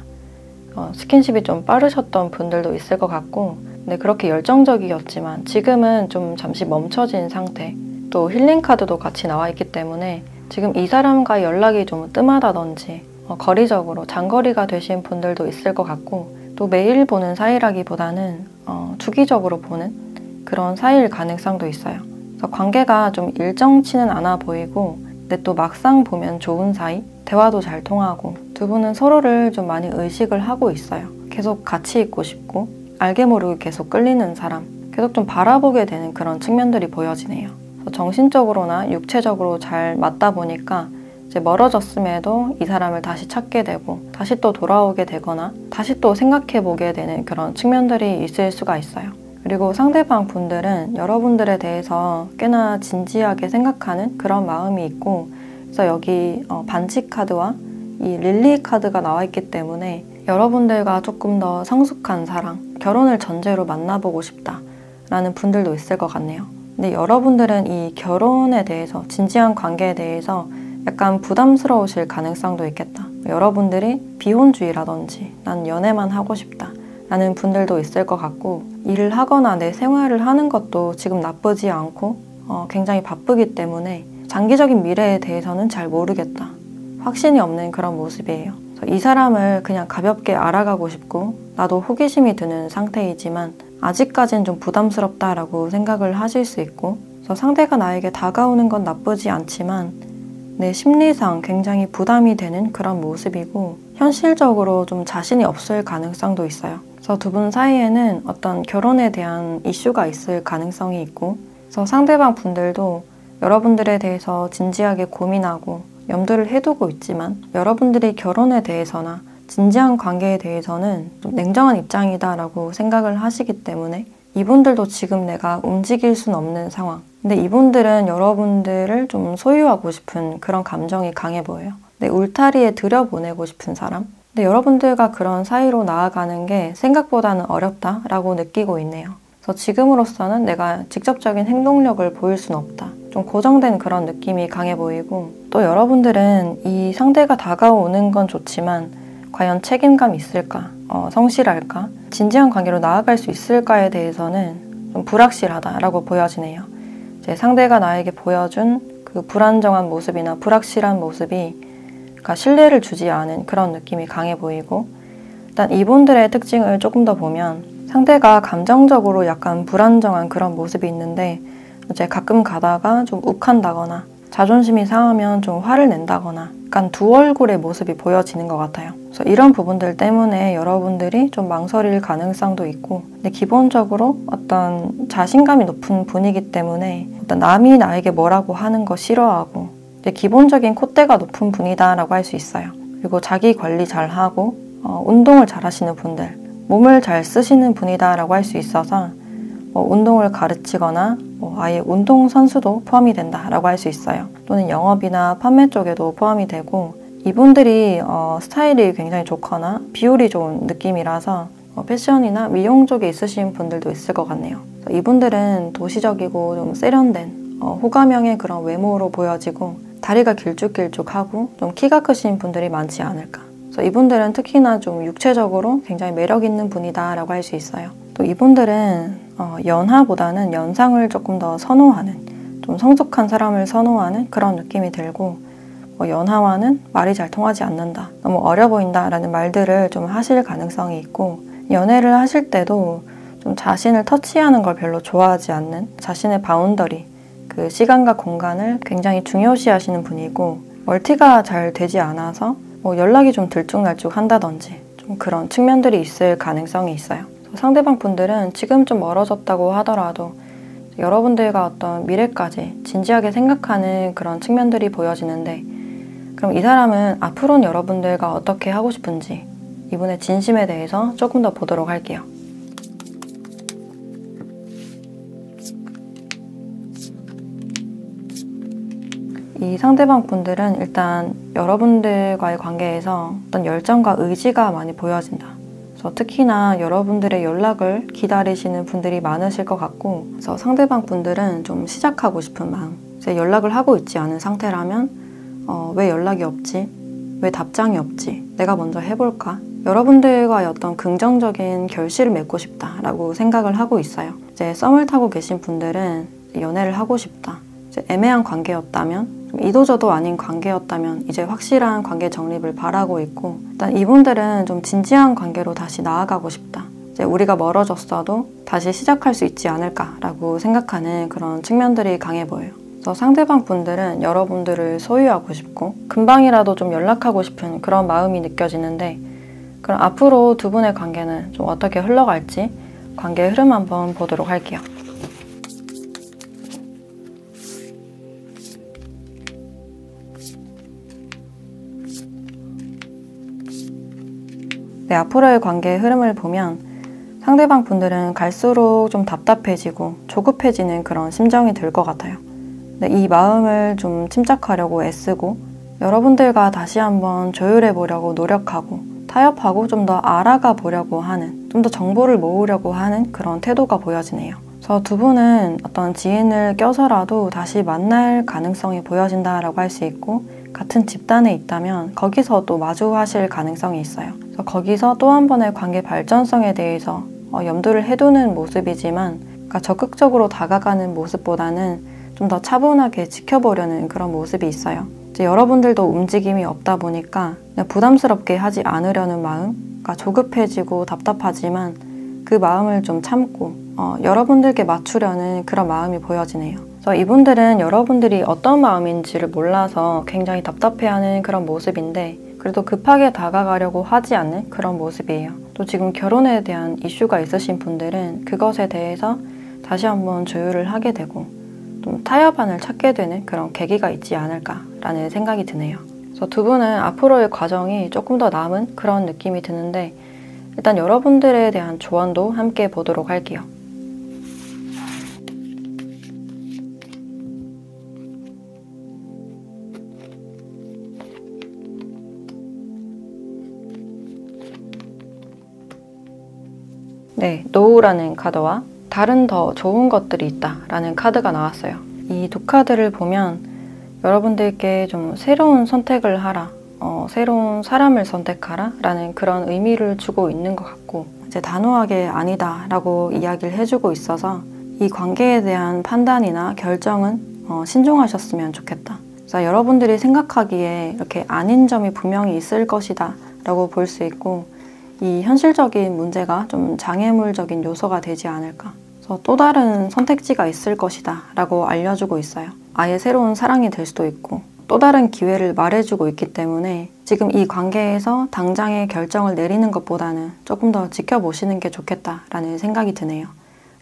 스킨십이 좀 빠르셨던 분들도 있을 것 같고, 근데 그렇게 열정적이었지만 지금은 좀 잠시 멈춰진 상태. 또 힐링 카드도 같이 나와 있기 때문에 지금 이 사람과 연락이 좀 뜸하다든지 거리적으로 장거리가 되신 분들도 있을 것 같고, 또 매일 보는 사이라기보다는 주기적으로 보는 그런 사이일 가능성도 있어요. 그래서 관계가 좀 일정치는 않아 보이고, 근데 또 막상 보면 좋은 사이, 대화도 잘 통하고, 두 분은 서로를 좀 많이 의식을 하고 있어요. 계속 같이 있고 싶고, 알게 모르게 계속 끌리는 사람, 계속 좀 바라보게 되는 그런 측면들이 보여지네요. 정신적으로나 육체적으로 잘 맞다 보니까 이제 멀어졌음에도 이 사람을 다시 찾게 되고, 다시 또 돌아오게 되거나 다시 또 생각해 보게 되는 그런 측면들이 있을 수가 있어요. 그리고 상대방 분들은 여러분들에 대해서 꽤나 진지하게 생각하는 그런 마음이 있고, 그래서 여기 반지 카드와 이 릴리 카드가 나와 있기 때문에 여러분들과 조금 더 성숙한 사랑, 결혼을 전제로 만나보고 싶다 라는 분들도 있을 것 같네요. 근데 여러분들은 이 결혼에 대해서, 진지한 관계에 대해서 약간 부담스러우실 가능성도 있겠다. 여러분들이 비혼주의라든지 난 연애만 하고 싶다 라는 분들도 있을 것 같고, 일을 하거나 내 생활을 하는 것도 지금 나쁘지 않고 굉장히 바쁘기 때문에 장기적인 미래에 대해서는 잘 모르겠다, 확신이 없는 그런 모습이에요. 이 사람을 그냥 가볍게 알아가고 싶고 나도 호기심이 드는 상태이지만 아직까지는 좀 부담스럽다라고 생각을 하실 수 있고, 그래서 상대가 나에게 다가오는 건 나쁘지 않지만 내 심리상 굉장히 부담이 되는 그런 모습이고, 현실적으로 좀 자신이 없을 가능성도 있어요. 그래서 두 분 사이에는 어떤 결혼에 대한 이슈가 있을 가능성이 있고, 그래서 상대방 분들도 여러분들에 대해서 진지하게 고민하고 염두를 해두고 있지만, 여러분들이 결혼에 대해서나 진지한 관계에 대해서는 좀 냉정한 입장이다라고 생각을 하시기 때문에 이분들도 지금 내가 움직일 순 없는 상황. 근데 이분들은 여러분들을 좀 소유하고 싶은 그런 감정이 강해 보여요. 내 울타리에 들여보내고 싶은 사람. 근데 여러분들과 그런 사이로 나아가는 게 생각보다는 어렵다라고 느끼고 있네요. 그래서 지금으로서는 내가 직접적인 행동력을 보일 순 없다. 좀 고정된 그런 느낌이 강해 보이고, 또 여러분들은 이 상대가 다가오는 건 좋지만 과연 책임감이 있을까? 성실할까? 진지한 관계로 나아갈 수 있을까에 대해서는 좀 불확실하다라고 보여지네요. 이제 상대가 나에게 보여준 그 불안정한 모습이나 불확실한 모습이 그러니까 신뢰를 주지 않은 그런 느낌이 강해 보이고, 일단 이분들의 특징을 조금 더 보면 상대가 감정적으로 약간 불안정한 그런 모습이 있는데, 이제 가끔 가다가 좀 욱한다거나 자존심이 상하면 좀 화를 낸다거나 약간 두 얼굴의 모습이 보여지는 것 같아요. 그래서 이런 부분들 때문에 여러분들이 좀 망설일 가능성도 있고, 근데 기본적으로 어떤 자신감이 높은 분이기 때문에 어떤 남이 나에게 뭐라고 하는 거 싫어하고, 이제 기본적인 콧대가 높은 분이다라고 할 수 있어요. 그리고 자기 관리 잘하고 운동을 잘 하시는 분들, 몸을 잘 쓰시는 분이다라고 할 수 있어서 운동을 가르치거나 아예 운동선수도 포함이 된다라고 할 수 있어요. 또는 영업이나 판매 쪽에도 포함이 되고, 이분들이 스타일이 굉장히 좋거나 비율이 좋은 느낌이라서 패션이나 미용 쪽에 있으신 분들도 있을 것 같네요. 이분들은 도시적이고 좀 세련된 호감형의 그런 외모로 보여지고, 다리가 길쭉길쭉하고 좀 키가 크신 분들이 많지 않을까. 그래서 이분들은 특히나 좀 육체적으로 굉장히 매력 있는 분이다라고 할 수 있어요. 또 이분들은 연하보다는 연상을 조금 더 선호하는, 좀 성숙한 사람을 선호하는 그런 느낌이 들고, 연하와는 말이 잘 통하지 않는다, 너무 어려 보인다라는 말들을 좀 하실 가능성이 있고, 연애를 하실 때도 좀 자신을 터치하는 걸 별로 좋아하지 않는, 자신의 바운더리, 그 시간과 공간을 굉장히 중요시하시는 분이고, 멀티가 잘 되지 않아서 연락이 좀 들쭉날쭉 한다든지 좀 그런 측면들이 있을 가능성이 있어요. 상대방 분들은 지금 좀 멀어졌다고 하더라도 여러분들과 어떤 미래까지 진지하게 생각하는 그런 측면들이 보여지는데, 그럼 이 사람은 앞으로는 여러분들과 어떻게 하고 싶은지 이분의 진심에 대해서 조금 더 보도록 할게요. 이 상대방 분들은 일단 여러분들과의 관계에서 어떤 열정과 의지가 많이 보여진다. 그래서 특히나 여러분들의 연락을 기다리시는 분들이 많으실 것 같고, 그래서 상대방 분들은 좀 시작하고 싶은 마음, 이제 연락을 하고 있지 않은 상태라면 왜 연락이 없지? 왜 답장이 없지? 내가 먼저 해볼까? 여러분들과의 어떤 긍정적인 결실을 맺고 싶다라고 생각을 하고 있어요. 이제 썸을 타고 계신 분들은 연애를 하고 싶다. 이제 애매한 관계였다면, 이도저도 아닌 관계였다면 이제 확실한 관계 정립을 바라고 있고, 일단 이분들은 좀 진지한 관계로 다시 나아가고 싶다. 이제 우리가 멀어졌어도 다시 시작할 수 있지 않을까라고 생각하는 그런 측면들이 강해 보여요. 그래서 상대방 분들은 여러분들을 소유하고 싶고 금방이라도 좀 연락하고 싶은 그런 마음이 느껴지는데, 그럼 앞으로 두 분의 관계는 좀 어떻게 흘러갈지 관계의 흐름 한번 보도록 할게요. 네, 앞으로의 관계의 흐름을 보면 상대방 분들은 갈수록 좀 답답해지고 조급해지는 그런 심정이 들 것 같아요. 네, 이 마음을 좀 침착하려고 애쓰고 여러분들과 다시 한번 조율해 보려고 노력하고 타협하고 좀 더 알아가 보려고 하는, 좀 더 정보를 모으려고 하는 그런 태도가 보여지네요. 그래서 두 분은 어떤 지인을 껴서라도 다시 만날 가능성이 보여진다라고 할 수 있고, 같은 집단에 있다면 거기서 또 마주하실 가능성이 있어요. 그래서 거기서 또 한 번의 관계 발전성에 대해서 염두를 해두는 모습이지만, 그러니까 적극적으로 다가가는 모습보다는 좀 더 차분하게 지켜보려는 그런 모습이 있어요. 이제 여러분들도 움직임이 없다 보니까 그냥 부담스럽게 하지 않으려는 마음, 그러니까 조급해지고 답답하지만 그 마음을 좀 참고 여러분들께 맞추려는 그런 마음이 보여지네요. 그래서 이분들은 여러분들이 어떤 마음인지를 몰라서 굉장히 답답해하는 그런 모습인데, 그래도 급하게 다가가려고 하지 않는 그런 모습이에요. 또 지금 결혼에 대한 이슈가 있으신 분들은 그것에 대해서 다시 한번 조율을 하게 되고 좀 타협안을 찾게 되는 그런 계기가 있지 않을까라는 생각이 드네요. 그래서 두 분은 앞으로의 과정이 조금 더 남은 그런 느낌이 드는데, 일단 여러분들에 대한 조언도 함께 보도록 할게요. 네, 노우라는 카드와 다른 더 좋은 것들이 있다라는 카드가 나왔어요. 이 두 카드를 보면 여러분들께 좀 새로운 선택을 하라, 새로운 사람을 선택하라 라는 그런 의미를 주고 있는 것 같고, 이제 단호하게 아니다 라고 이야기를 해주고 있어서 이 관계에 대한 판단이나 결정은 신중하셨으면 좋겠다. 그래서 여러분들이 생각하기에 이렇게 아닌 점이 분명히 있을 것이다 라고 볼 수 있고, 이 현실적인 문제가 좀 장애물적인 요소가 되지 않을까. 그래서 또 다른 선택지가 있을 것이다 라고 알려주고 있어요. 아예 새로운 사랑이 될 수도 있고 또 다른 기회를 말해주고 있기 때문에 지금 이 관계에서 당장의 결정을 내리는 것보다는 조금 더 지켜보시는 게 좋겠다라는 생각이 드네요.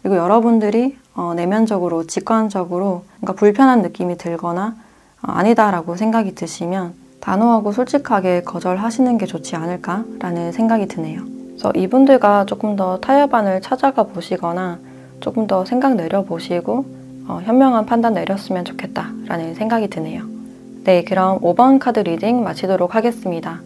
그리고 여러분들이 내면적으로 직관적으로 뭔가 불편한 느낌이 들거나 아니다라고 생각이 드시면 단호하고 솔직하게 거절하시는 게 좋지 않을까라는 생각이 드네요. 그래서 이분들과 조금 더 타협안을 찾아가 보시거나 조금 더 생각 내려보시고 현명한 판단 내렸으면 좋겠다라는 생각이 드네요. 네, 그럼 5번 카드 리딩 마치도록 하겠습니다.